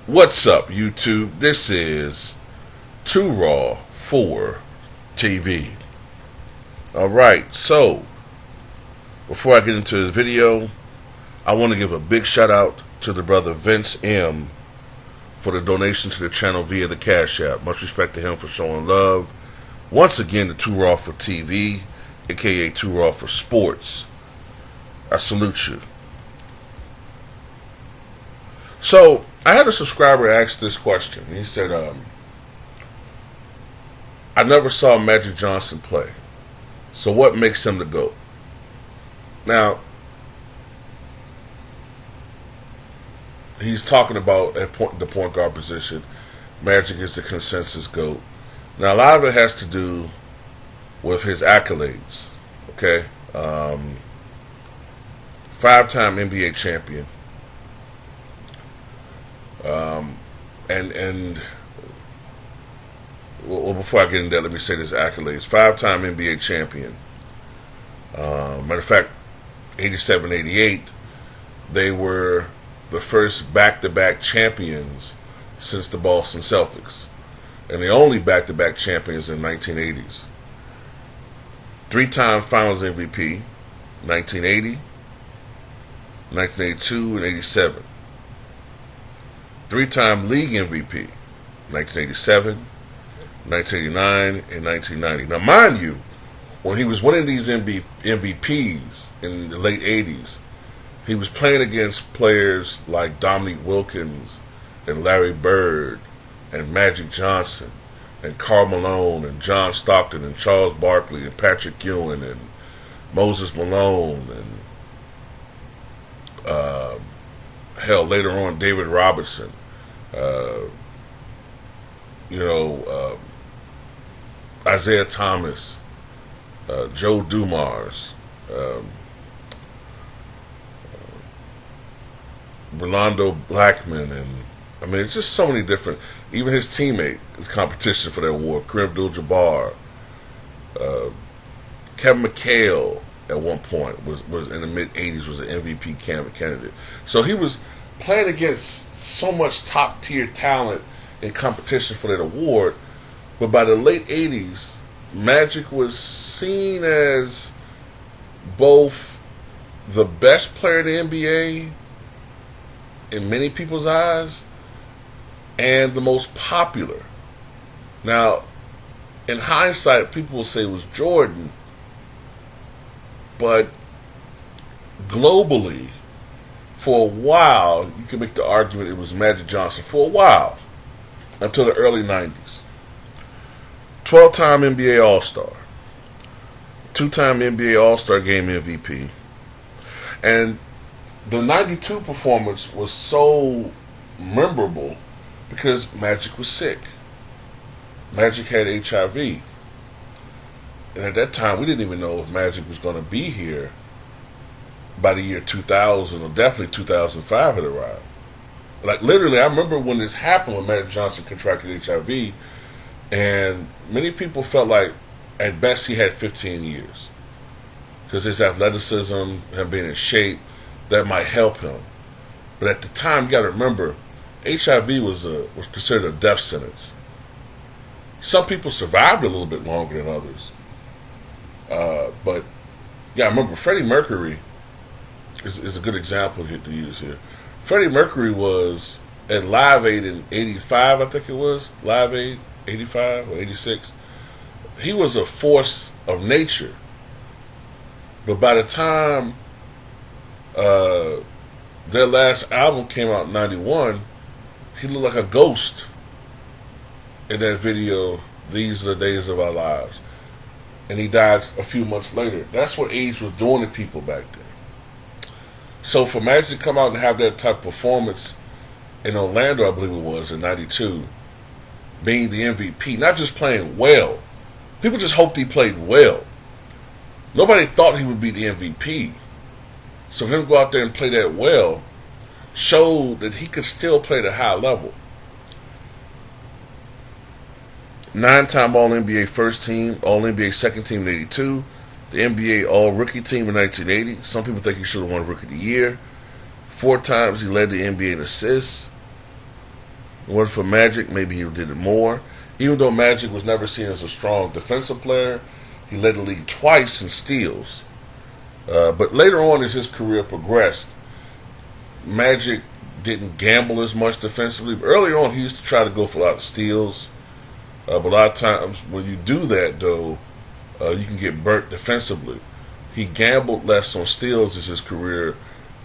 What's up, YouTube? This is Too Raw for TV. Alright, so before I get into the video, I want to give a big shout out to the brother Vince M for the donation to the channel via the Cash App. Much respect to him for showing love. Once again, to Too Raw for TV, aka Too Raw for Sports. I salute you. So, I had a subscriber ask this question. He said, I never saw Magic Johnson play. So what makes him the GOAT? Now, he's talking about the point guard position. Magic is the consensus GOAT. Now, a lot of it has to do with his accolades. Okay? 5-time NBA champion. Well, before I get into that, let me say this accolades. 5-time NBA champion. Matter of fact, 87-88, they were the first back-to-back champions since the Boston Celtics. And the only back-to-back champions in the 1980s. 3-time Finals MVP, 1980, 1982, and 87. 3-time League MVP, 1987, 1989, and 1990. Now, mind you, when he was winning these MVPs in the late 80s, he was playing against players like Dominique Wilkins and Larry Bird and Magic Johnson and Karl Malone and John Stockton and Charles Barkley and Patrick Ewing and Moses Malone and later on David Robertson. Isaiah Thomas, Joe Dumars, Rolando Blackman, and I mean, it's just so many different. Even his teammate, competition for that award, Kareem Abdul-Jabbar, Kevin McHale at one point was in the mid '80s was an MVP candidate. So he was playing against so much top tier talent in competition for that award. But by the late 80s, Magic was seen as both the best player in the NBA in many people's eyes and the most popular. Now, in hindsight, people will say it was Jordan, but globally, for a while, you can make the argument it was Magic Johnson for a while, until the early 90s. 12-time NBA All-Star. 2-time NBA All-Star Game MVP. And the 92 performance was so memorable because Magic was sick. Magic had HIV. And at that time, we didn't even know if Magic was going to be here by the year 2000, or definitely 2005 had arrived. Like, literally, I remember when this happened, when Magic Johnson contracted HIV, and many people felt like, at best, he had 15 years. Because his athleticism, him being in shape, that might help him. But at the time, you got to remember, HIV was considered a death sentence. Some people survived a little bit longer than others. But, yeah, I remember Freddie Mercury is a good example here to use here. Freddie Mercury was at Live Aid in 85, I think it was. Live Aid, 85 or 86. He was a force of nature. But by the time their last album came out in 91, he looked like a ghost in that video, These Are the Days of Our Lives. And he died a few months later. That's what AIDS was doing to people back then. So for Magic to come out and have that type of performance in Orlando, I believe it was, in 92, being the MVP, not just playing well. People just hoped he played well. Nobody thought he would be the MVP. So for him to go out there and play that well showed that he could still play at a high level. 9-time All-NBA first team, All-NBA second team in 82, the NBA All-Rookie team in 1980. Some people think he should have won Rookie of the Year. 4 times he led the NBA in assists. It wasn't for Magic, maybe he did it more. Even though Magic was never seen as a strong defensive player, he led the league twice in steals. But later on as his career progressed, Magic didn't gamble as much defensively. But early on, he used to try to go for a lot of steals. But a lot of times when you do that, though, you can get burnt defensively. He gambled less on steals as his career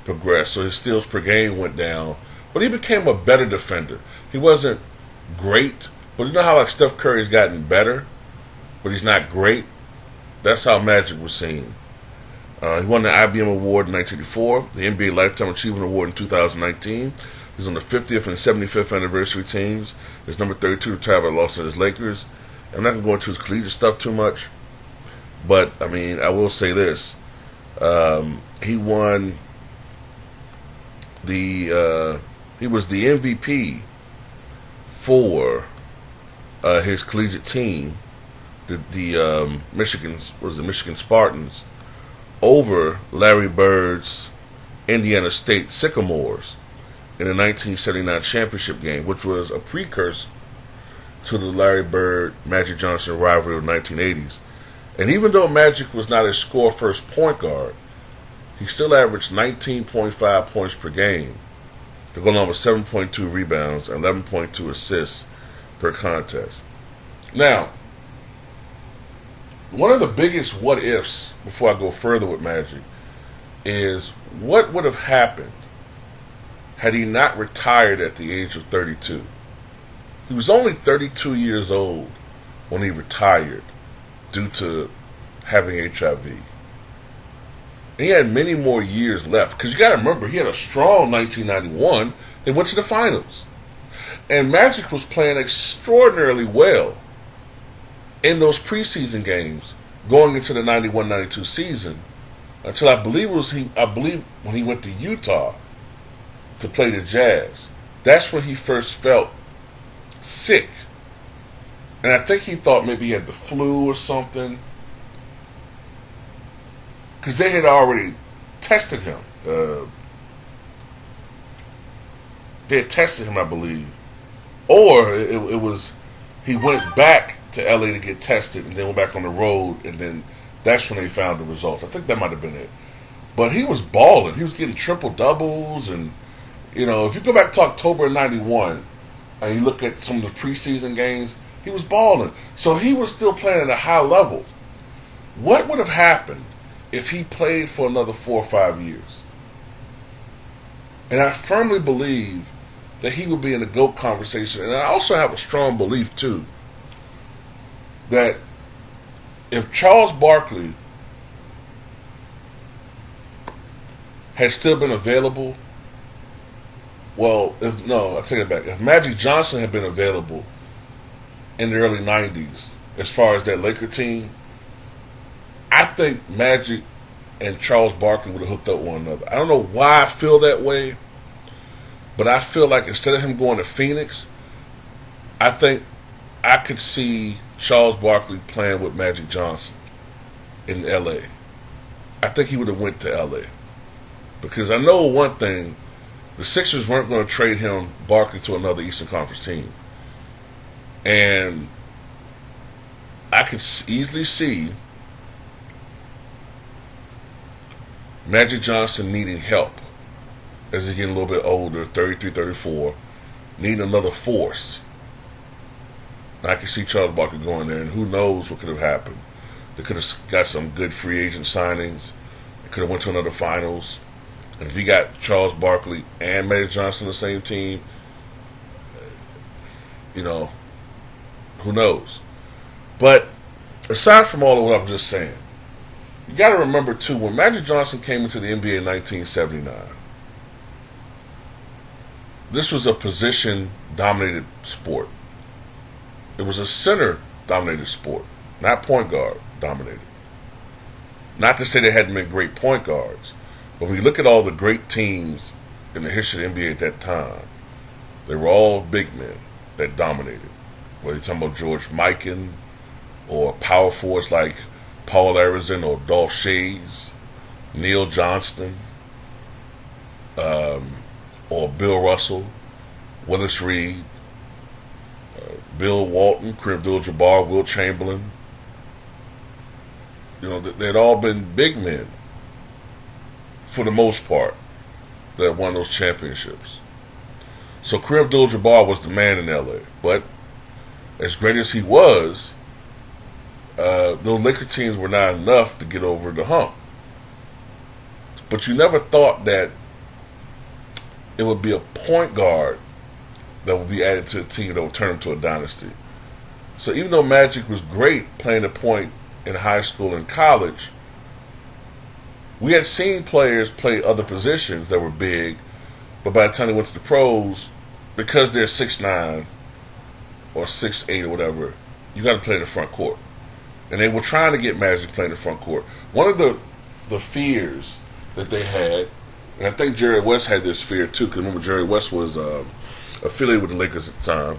progressed, so his steals per game went down. But he became a better defender. He wasn't great, but you know how like Steph Curry's gotten better, but he's not great? That's how Magic was seen. He won the IBM Award in 1984, the NBA Lifetime Achievement Award in 2019. He's on the 50th and 75th anniversary teams. He's number 32 retired by the Los Angeles Lakers. I'm not going to go into his collegiate stuff too much, but, I mean, I will say this. He won he was the MVP for his collegiate team, the Michigan Spartans, over Larry Bird's Indiana State Sycamores in the 1979 championship game, which was a precursor to the Larry Bird Magic Johnson rivalry of the 1980s. And even though Magic was not a score-first point guard, he still averaged 19.5 points per game to go along with 7.2 rebounds and 11.2 assists per contest. Now, one of the biggest what-ifs, before I go further with Magic, is what would have happened had he not retired at the age of 32. He was only 32 years old when he retired due to having HIV. And he had many more years left. Because you got to remember, he had a strong 1991. They went to the finals. And Magic was playing extraordinarily well in those preseason games going into the 91-92 season until I believe when he went to Utah to play the Jazz. That's when he first felt sick. And I think he thought maybe he had the flu or something. Because they had already tested him. They had tested him, I believe. Or it was he went back to LA to get tested and then went back on the road, and then that's when they found the results. I think that might have been it. But he was balling. He was getting triple doubles, and if you go back to October of '91 and you look at some of the preseason games, he was balling. So he was still playing at a high level. What would have happened if he played for another 4 or 5 years? And I firmly believe that he would be in the GOAT conversation. And I also have a strong belief, too, that if Charles Barkley had still been available, I take it back. If Magic Johnson had been available in the early 90s, as far as that Laker team, I think Magic and Charles Barkley would have hooked up one another. I don't know why I feel that way, but I feel like instead of him going to Phoenix, I think I could see Charles Barkley playing with Magic Johnson in L.A. I think he would have went to L.A. Because I know one thing, the Sixers weren't going to trade him, Barkley, to another Eastern Conference team. And I could easily see Magic Johnson needing help as he's getting a little bit older, 33, 34, needing another force. And I can see Charles Barkley going there, and who knows what could have happened. They could have got some good free agent signings. They could have went to another finals. And if you got Charles Barkley and Magic Johnson on the same team, who knows? But aside from all of what I'm just saying, you got to remember, too, when Magic Johnson came into the NBA in 1979, this was a position-dominated sport. It was a center-dominated sport, not point guard-dominated. Not to say there hadn't been great point guards, but when you look at all the great teams in the history of the NBA at that time, they were all big men that dominated. Whether you're talking about George Mikan or power forwards like Paul Arizin or Dolph Schayes, Neil Johnston, or Bill Russell, Willis Reed, Bill Walton, Kareem Abdul-Jabbar, Wilt Chamberlain. They'd all been big men for the most part that won those championships. So Kareem Abdul-Jabbar was the man in LA. But as great as he was, those Laker teams were not enough to get over the hump. But you never thought that it would be a point guard that would be added to a team that would turn into a dynasty. So even though Magic was great playing the point in high school and college, we had seen players play other positions that were big, but by the time they went to the pros, because they're 6'9", or 6'8", or whatever, you got to play in the front court. And they were trying to get Magic playing in the front court. One of the fears that they had, and I think Jerry West had this fear too, because remember Jerry West was affiliated with the Lakers at the time,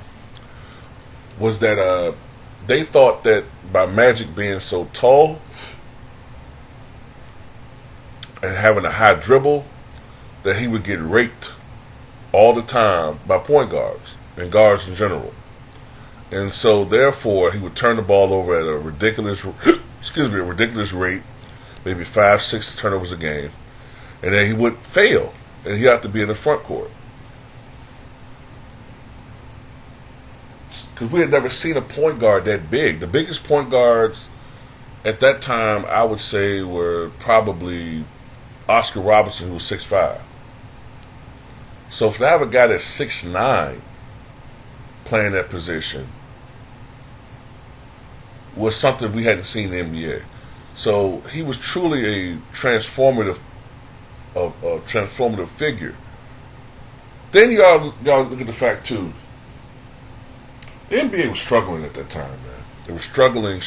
was that they thought that by Magic being so tall and having a high dribble, that he would get raked all the time by point guards and guards in general. And so therefore he would turn the ball over at a ridiculous rate, maybe 5-6 turnovers a game, and then he would fail and he had to be in the front court. Because we had never seen a point guard that big. The biggest point guards at that time, I would say, were probably Oscar Robertson, who was 6'5". So to have a guy that's 6'9" playing that position was something we hadn't seen in the NBA. So he was truly a transformative figure. Then y'all look at the fact too, the NBA was struggling at that time, man. They were struggling.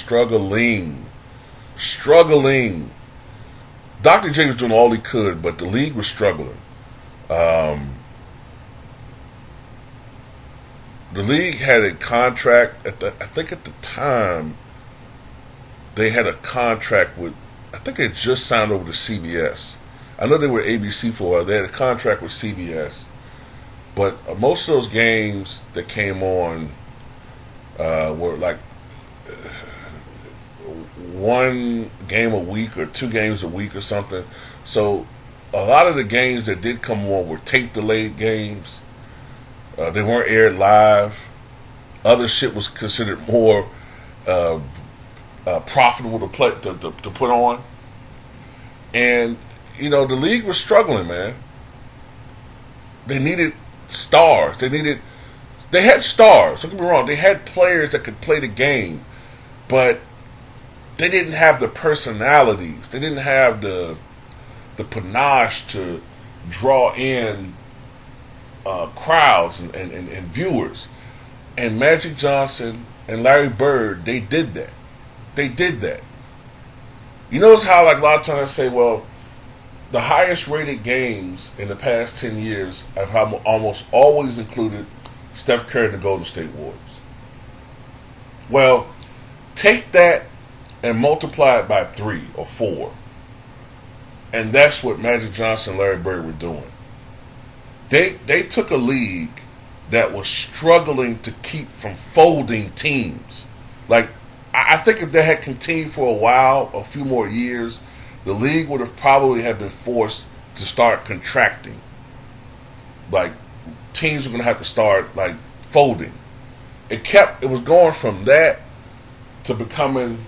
Dr. J was doing all he could, but the league was struggling. The league had a contract I think at the time they had a contract with, I think they just signed over to CBS. I know they were ABC for a while. They had a contract with CBS, but most of those games that came on were like one game a week or 2 games a week or something. So a lot of the games that did come on were tape delayed games. They weren't aired live. Other shit was considered more profitable to play to put on. And the league was struggling, man. They needed stars. They had stars. Don't get me wrong. They had players that could play the game, but they didn't have the personalities. They didn't have the panache to draw in crowds and viewers. And Magic Johnson and Larry Bird, they did that. You notice how, like, a lot of times I say, well, the highest rated games in the past 10 years have almost always included Steph Curry and the Golden State Warriors. Well, take that and multiply it by 3 or 4. And that's what Magic Johnson and Larry Bird were doing. They took a league that was struggling to keep from folding teams. Like, I think if they had continued for a while, a few more years, the league would have probably have been forced to start contracting. Like, teams were going to have to start, like, folding. It was going from that to becoming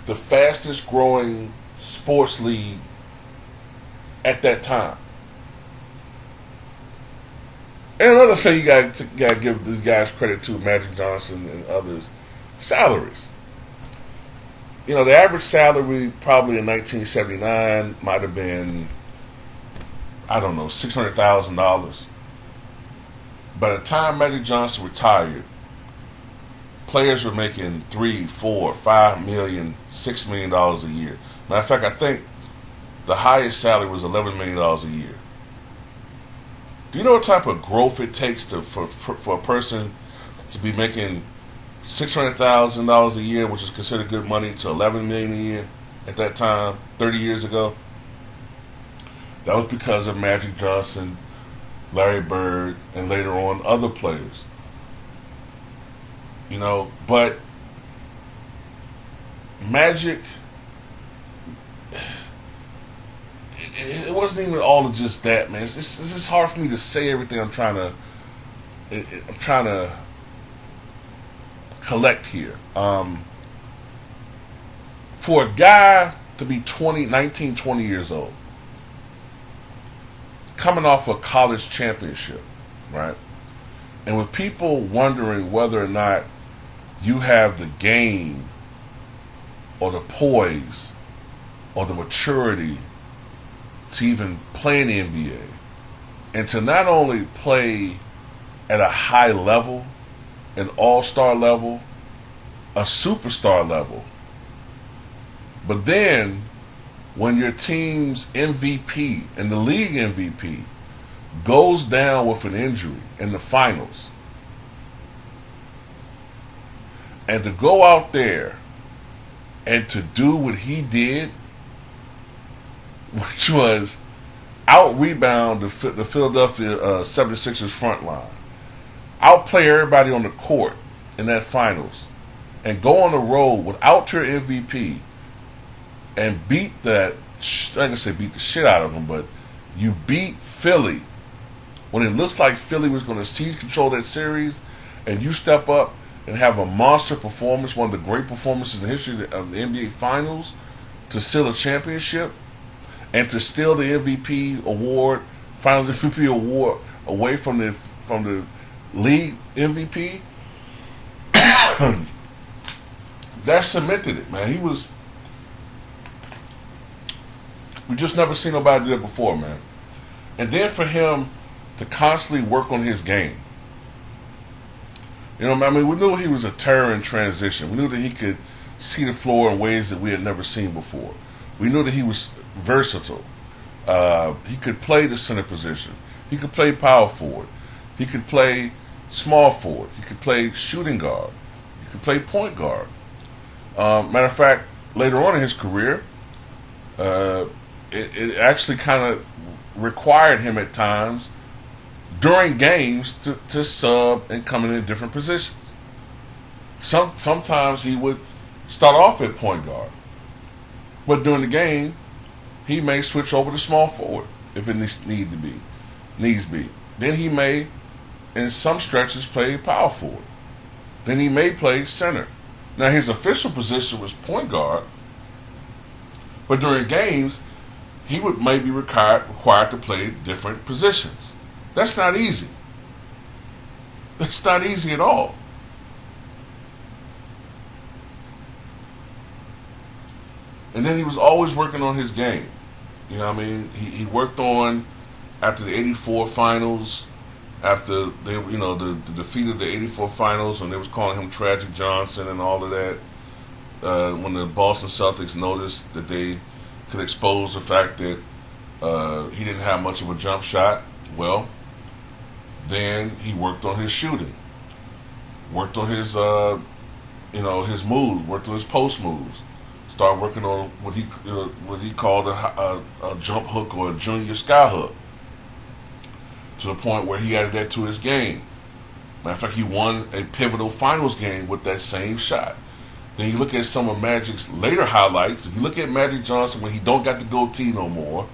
the fastest growing sports league at that time. And another thing you got to give these guys credit to, Magic Johnson and others, salaries. The average salary probably in 1979 might have been, I don't know, $600,000. By the time Magic Johnson retired, players were making $3, $4, $5 million, $6 million a year. Matter of fact, I think the highest salary was $11 million a year. Do you know what type of growth it takes for a person to be making $600,000 a year, which is considered good money, to $11 million a year at that time, 30 years ago? That was because of Magic Johnson, Larry Bird, and later on other players. But Magic, it wasn't even all of just that, man. It's just hard for me to say everything I'm trying to collect here. For a guy to be 19, 20 years old, coming off a college championship, right? And with people wondering whether or not you have the game or the poise or the maturity to even play in the NBA, and to not only play at a high level, an all-star level, a superstar level, but then when your team's MVP and the league MVP goes down with an injury in the finals, and to go out there and to do what he did, which was out-rebound the Philadelphia 76ers front line, outplay everybody on the court in that finals, and go on the road without your MVP and beat that, I ain't gonna say beat the shit out of them, but you beat Philly when it looks like Philly was going to seize control of that series, and you step up and have a monster performance, one of the great performances in the history of the NBA Finals, to seal a championship, and to steal the MVP award, Finals MVP award, away from the league MVP. That cemented it, man. We just never seen nobody do that before, man. And then for him to constantly work on his game. We knew he was a terror in transition. We knew that he could see the floor in ways that we had never seen before. We knew that he was versatile. He could play the center position. He could play power forward. He could play small forward. He could play shooting guard. He could play point guard. Matter of fact, later on in his career, it actually kind of required him at times during games to sub and come in different positions. Sometimes he would start off at point guard, but during the game he may switch over to small forward if it needs be. Then he may, in some stretches, play power forward. Then he may play center. Now his official position was point guard, but during games he would maybe required to play different positions. That's not easy. That's not easy at all. And then he was always working on his game. He worked on, after the '84 finals, after the defeat of the '84 finals, when they was calling him Tragic Johnson and all of that. When the Boston Celtics noticed that they could expose the fact that he didn't have much of a jump shot, well, then he worked on his shooting, worked on his his moves, worked on his post moves, started working on what he called a jump hook or a junior sky hook, to the point where he added that to his game. Matter of fact, he won a pivotal finals game with that same shot. Then you look at some of Magic's later highlights. If you look at Magic Johnson when he don't got the goatee no more,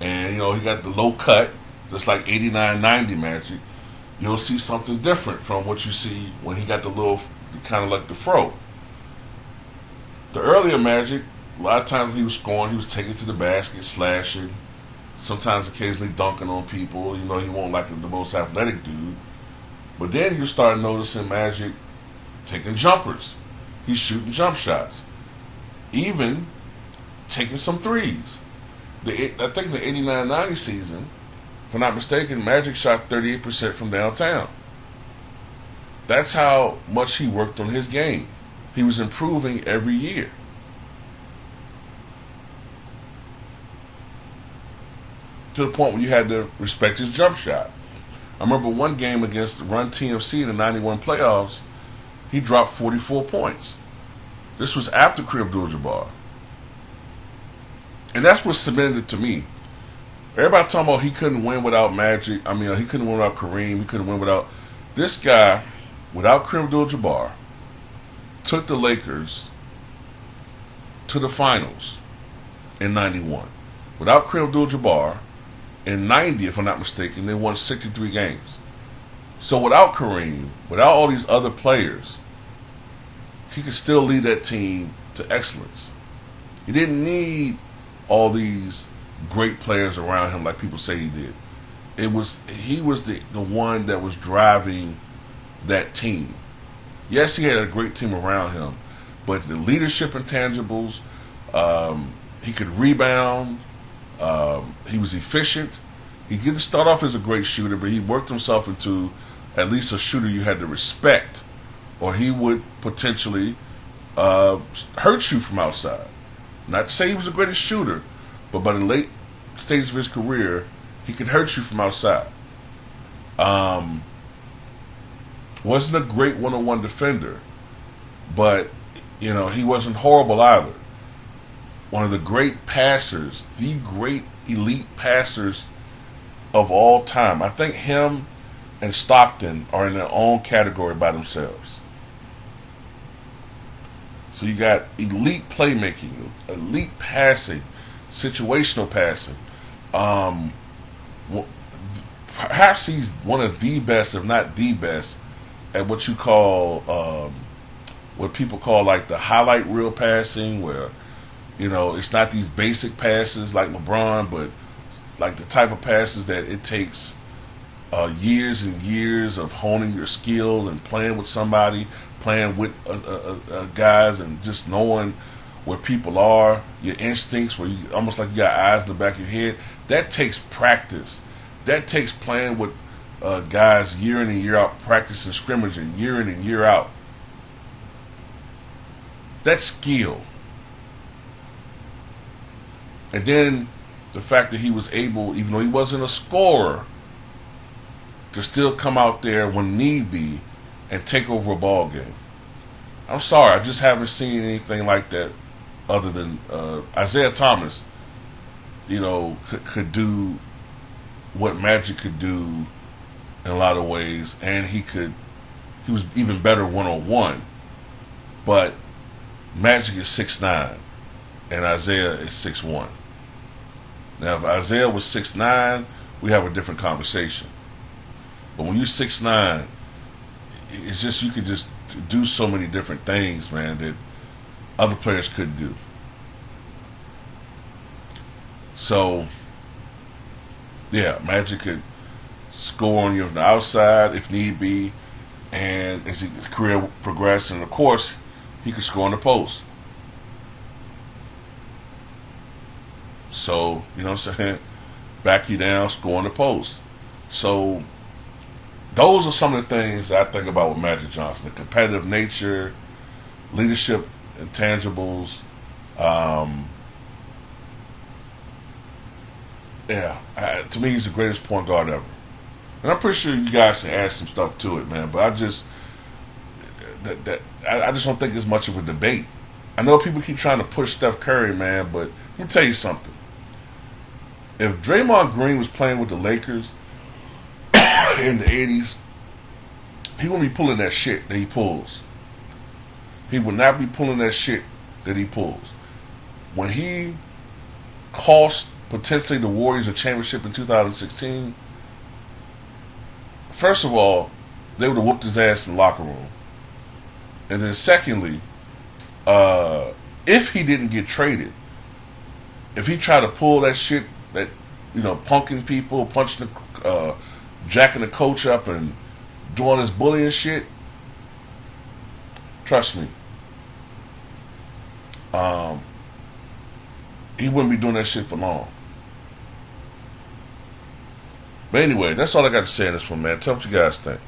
and he got the low cut, just like '89, '90 Magic, you'll see something different from what you see when he got the little, kind of like the fro. The earlier Magic, a lot of times he was scoring, he was taking to the basket, slashing, sometimes occasionally dunking on people. He won't like the most athletic dude. But then you start noticing Magic taking jumpers. He's shooting jump shots. Even taking some threes. I think the '89-'90 season, if I'm not mistaken, Magic shot 38% from downtown. That's how much he worked on his game. He was improving every year. To the point where you had to respect his jump shot. I remember one game against Run TMC in the '91 playoffs, he dropped 44 points. This was after Kareem Abdul-Jabbar. And that's what cemented it to me. Everybody talking about he couldn't win without Magic. He couldn't win without Kareem. He couldn't win without... This guy, without Kareem Abdul-Jabbar, took the Lakers to the finals in 91. Without Kareem Abdul-Jabbar, in 90, if I'm not mistaken, they won 63 games. So without Kareem, without all these other players, he could still lead that team to excellence. He didn't need all these great players around him like people say he did. He was the one that was driving that team. Yes, he had a great team around him, but the leadership intangibles, he could rebound, he was efficient. He didn't start off as a great shooter, but he worked himself into at least a shooter you had to respect, or he would potentially hurt you from outside. Not to say he was the greatest shooter, but by the late stage of his career, he could hurt you from outside. Wasn't a great one-on-one defender, but he wasn't horrible either. One of the great passers, the great elite passers of all time. I think him and Stockton are in their own category by themselves. So you got elite playmaking, elite passing, situational passing. Perhaps he's one of the best, if not the best, at what you call, what people call like the highlight reel passing, where it's not these basic passes like LeBron, but like the type of passes that it takes years and years of honing your skill and playing with somebody, playing with guys, and just knowing where people are, your instincts, where you almost like you got eyes in the back of your head. That takes practice. That takes playing with guys year in and year out, practicing scrimmaging year in and year out. That's skill. And then the fact that he was able, even though he wasn't a scorer, to still come out there when need be and take over a ball game. I'm sorry, I just haven't seen anything like that other than Isaiah Thomas, could do what Magic could do in a lot of ways, and he was even better one-on-one. But Magic is 6'9", and Isaiah is 6'1". Now, if Isaiah was 6'9", we have a different conversation. But when you're 6'9", it's just you can just do so many different things, man, that other players couldn't do. So, yeah, Magic could score on you on the outside if need be, and as his career progressed, and of course, he could score on the post. So, you know what I'm saying? Back you down, score on the post. So, those are some of the things that I think about with Magic Johnson. The competitive nature, leadership intangibles. To me, he's the greatest point guard ever. And I'm pretty sure you guys can add some stuff to it, man. But I just don't think it's much of a debate. I know people keep trying to push Steph Curry, man, but let me tell you something. If Draymond Green was playing with the Lakers in the 80s, he wouldn't be pulling that shit that he pulls. He would not be pulling that shit that he pulls. When he cost potentially the Warriors a championship in 2016, first of all, they would have whooped his ass in the locker room. And then secondly, if he didn't get traded, if he tried to pull that shit, that, punking people, punching jacking the coach up and doing this bullying shit, trust me, he wouldn't be doing that shit for long. But anyway, that's all I got to say on this one, man. Tell me what you guys think.